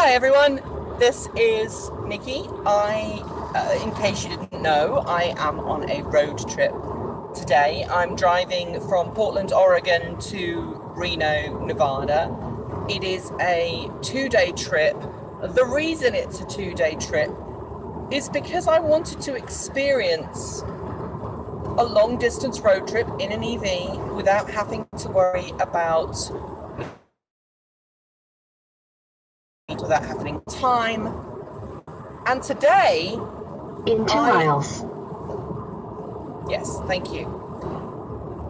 Hi everyone, this is Nikki. In case you didn't know, I am on a road trip today. I'm driving from Portland, Oregon to Reno, Nevada. It is a 2-day trip. The reason it's a 2-day trip is because I wanted to experience a long distance road trip in an EV without having to worry about that happening time. And today in 2 miles. Yes, thank you.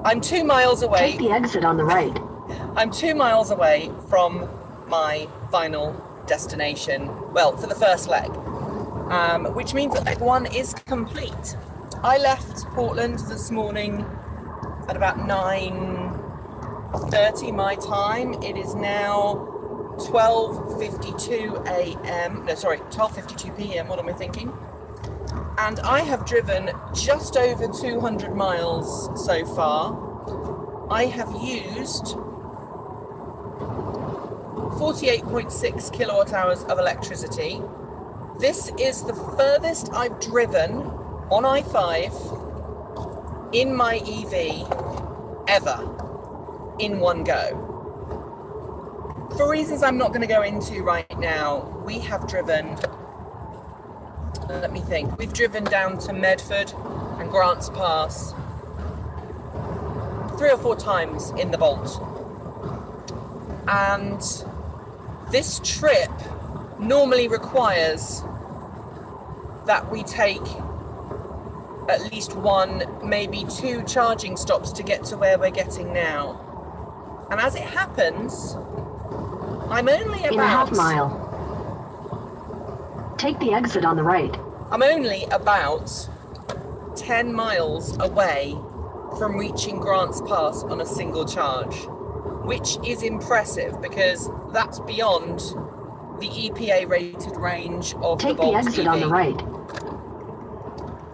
I'm 2 miles away. Take the exit on the right. I'm 2 miles away from my final destination. Well, for the first leg, which means that leg 1 is complete. I left Portland this morning at about 9:30 my time. It is now 12:52 a.m. No, sorry, 12:52 p.m. What am I thinking? And I have driven just over 200 miles so far. I have used 48.6 kilowatt hours of electricity. This is the furthest I've driven on I-5 in my EV ever in one go. For reasons I'm not going to go into right now, we have driven, let me think, we've driven down to Medford and Grants Pass 3 or 4 times in the Bolt. And this trip normally requires that we take at least 1, maybe 2 charging stops to get to where we're getting now. And as it happens, I'm only about... in a half mile. Take the exit on the right. I'm only about 10 miles away from reaching Grants Pass on a single charge, which is impressive because that's beyond the EPA rated range of the Bolt EV. Take the exit on the right.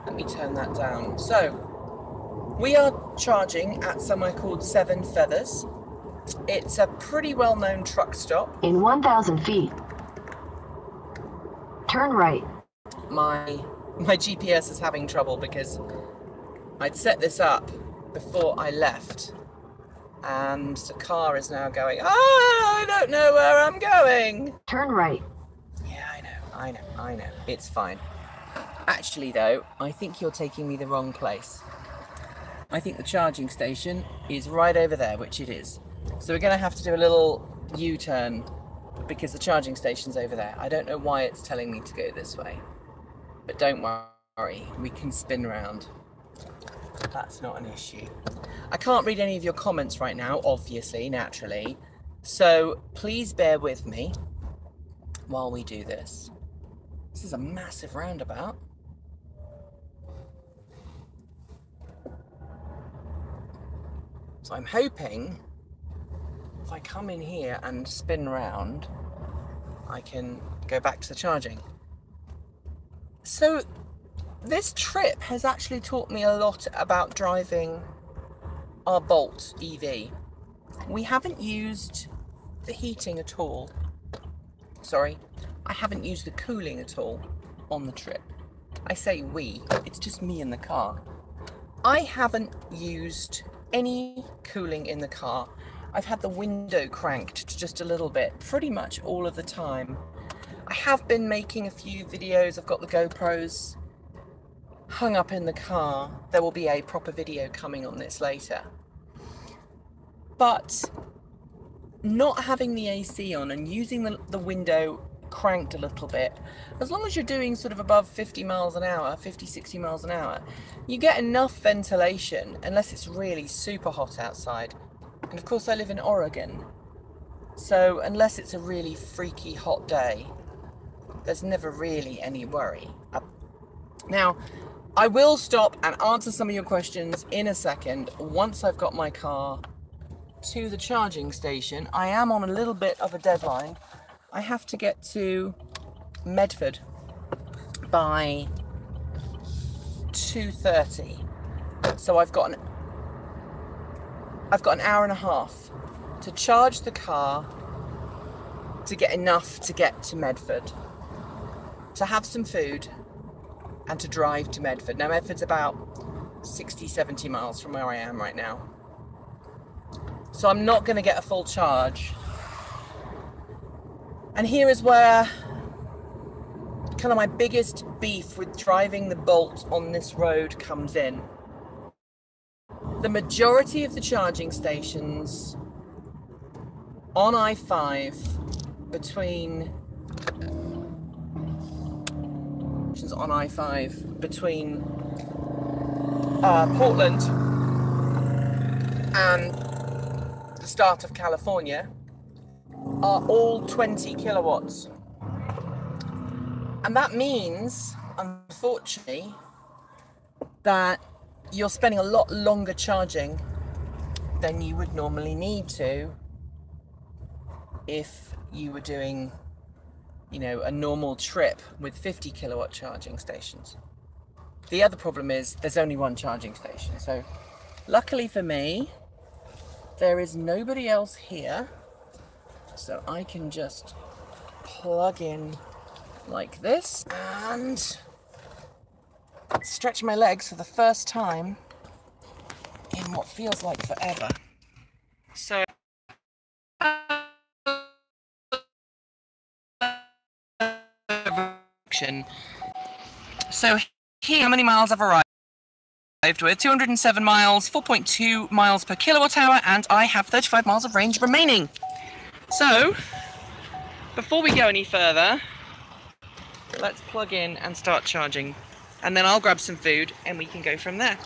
Let me turn that down. So, we are charging at somewhere called Seven Feathers. It's a pretty well-known truck stop. In 1,000 feet. Turn right. My GPS is having trouble because I'd set this up before I left. And the car is now going, I don't know where I'm going. Turn right. Yeah, I know. It's fine. Actually, though, I think you're taking me the wrong place. I think the charging station is right over there, which it is. So we're going to have to do a little U-turn because the charging station's over there. I don't know why it's telling me to go this way. But don't worry, we can spin round. That's not an issue. I can't read any of your comments right now, obviously, naturally. So please bear with me while we do this. This is a massive roundabout. So I'm hoping if I come in here and spin round, I can go back to the charging. So this trip has actually taught me a lot about driving our Bolt EV. We haven't used the heating at all. Sorry, I haven't used the cooling at all on the trip. I say we, it's just me in the car. I haven't used any cooling in the car. I've had the window cranked just a little bit, pretty much all of the time. I have been making a few videos. I've got the GoPros hung up in the car. There will be a proper video coming on this later. But not having the AC on and using the window cranked a little bit, as long as you're doing sort of above 50 miles an hour, 50, 60 miles an hour, you get enough ventilation unless it's really super hot outside. And of course I live in Oregon, so unless it's a really freaky hot day, there's never really any worry. Now, I will stop and answer some of your questions in a second once I've got my car to the charging station. I am on a little bit of a deadline. I have to get to Medford by 2:30. So I've got an hour and a half to charge the car to get enough to get to Medford, to have some food, and to drive to Medford. Now, Medford's about 60, 70 miles from where I am right now. So I'm not going to get a full charge. And here is where kind of my biggest beef with driving the Bolt on this road comes in. The majority of the charging stations on I-5 between Portland and the start of California are all 20 kilowatts. And that means, unfortunately, that you're spending a lot longer charging than you would normally need to if you were doing, you know, a normal trip with 50 kilowatt charging stations. The other problem is there's only one charging station. So luckily for me, there is nobody else here. So I can just plug in like this and stretch my legs for the first time in what feels like forever. So here, how many miles I've arrived with? 207 miles, 4.2 miles per kilowatt hour, and I have 35 miles of range remaining. So before we go any further, let's plug in and start charging, and then I'll grab some food and we can go from there.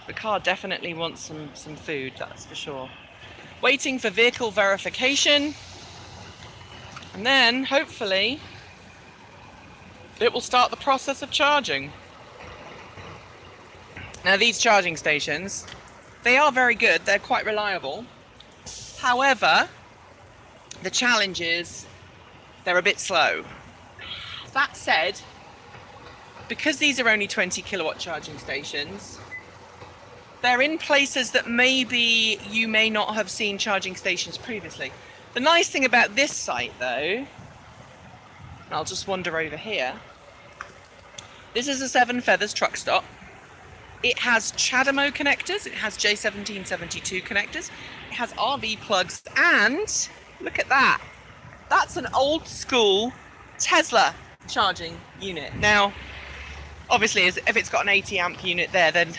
The car definitely wants some food, that's for sure. Waiting for vehicle verification, and then hopefully it will start the process of charging. Now, these charging stations, they are very good, they're quite reliable. However, the challenge is they're a bit slow. That said, because these are only 20 kilowatt charging stations, they're in places that maybe you may not have seen charging stations previously. The nice thing about this site though, and I'll just wander over here, this is a Seven Feathers truck stop. It has CHAdeMO connectors, it has J1772 connectors, it has RV plugs, and look at that. That's an old school Tesla charging unit. Now, obviously, if it's got an 80 amp unit there, then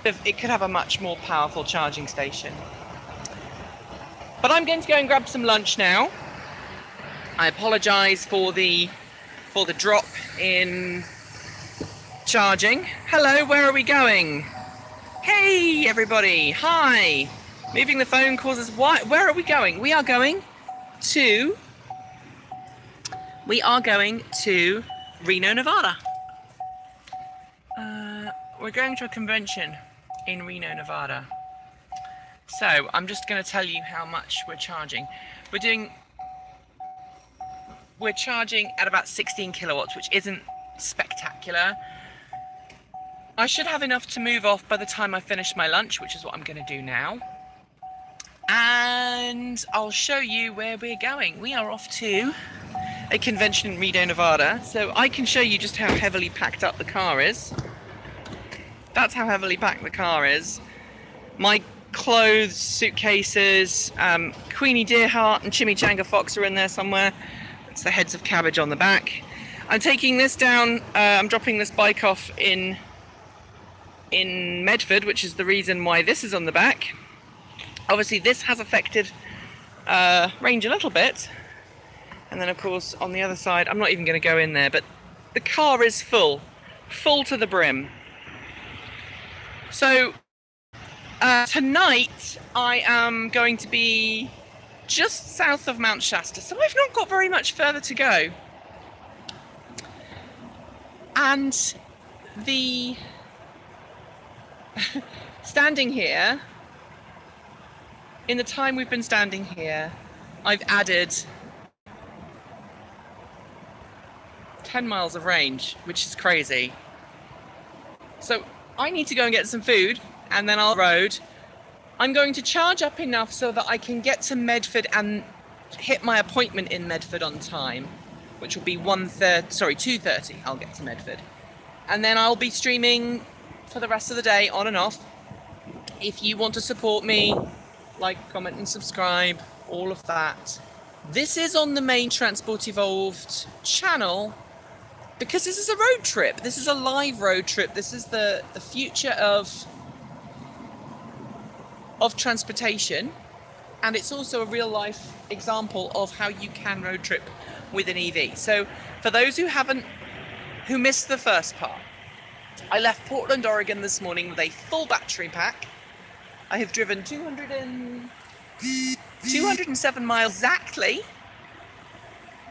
it could have a much more powerful charging station. But I'm going to go and grab some lunch now. I apologise for the drop in charging. Hello, where are we going? Hey everybody, hi. Moving the phone causes what? Where are we going? We are going to Reno, Nevada. We're going to a convention in Reno, Nevada. So I'm just going to tell you how much we're charging. We're charging at about 16 kilowatts, which isn't spectacular. I should have enough to move off by the time I finish my lunch, which is what I'm going to do now. And I'll show you where we're going. We are off to a convention in Reno, Nevada. So I can show you just how heavily packed up the car is. That's how heavily packed the car is. My clothes, suitcases, Queenie Deerheart and Chimichanga Fox are in there somewhere. It's the heads of cabbage on the back. I'm taking this down, I'm dropping this bike off in Medford, which is the reason why this is on the back. Obviously this has affected range a little bit. And then of course on the other side, I'm not even going to go in there, but the car is full to the brim. So tonight I am going to be just south of Mount Shasta, so I've not got very much further to go. And the standing here, in the time we've been standing here, I've added 10 miles of range, which is crazy. So I need to go and get some food, and then I'll road. I'm going to charge up enough so that I can get to Medford and hit my appointment in Medford on time, which will be 2:30. I'll get to Medford. And then I'll be streaming for the rest of the day, on and off. If you want to support me, like, comment and subscribe, all of that. This is on the main Transport Evolved channel because this is a road trip. This is a live road trip. This is the future of transportation, and it's also a real life example of how you can road trip with an EV. So for those who missed the first part, I left Portland, Oregon this morning with a full battery pack. I have driven 207 miles exactly,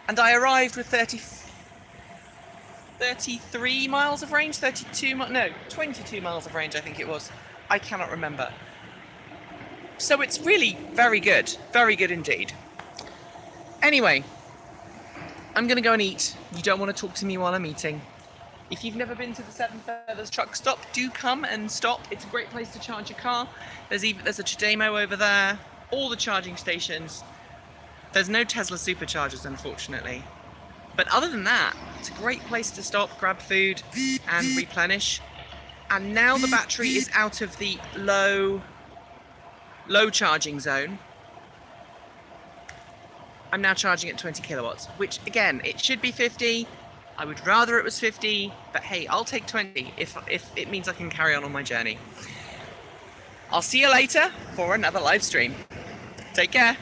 and I arrived with 33 miles of range, 22 miles of range, I think it was. I cannot remember. So it's really very good indeed. Anyway, I'm gonna go and eat. You don't want to talk to me while I'm eating. If you've never been to the Seven Feathers truck stop, do come and stop. It's a great place to charge your car. There's a Chademo over there. All the charging stations. There's no Tesla superchargers, unfortunately. But other than that, it's a great place to stop, grab food, and replenish. And now the battery is out of the low charging zone. I'm now charging at 20 kilowatts, which again, it should be 50. I would rather it was 50, but hey, I'll take 20 if it means I can carry on my journey. I'll see you later for another live stream. Take care.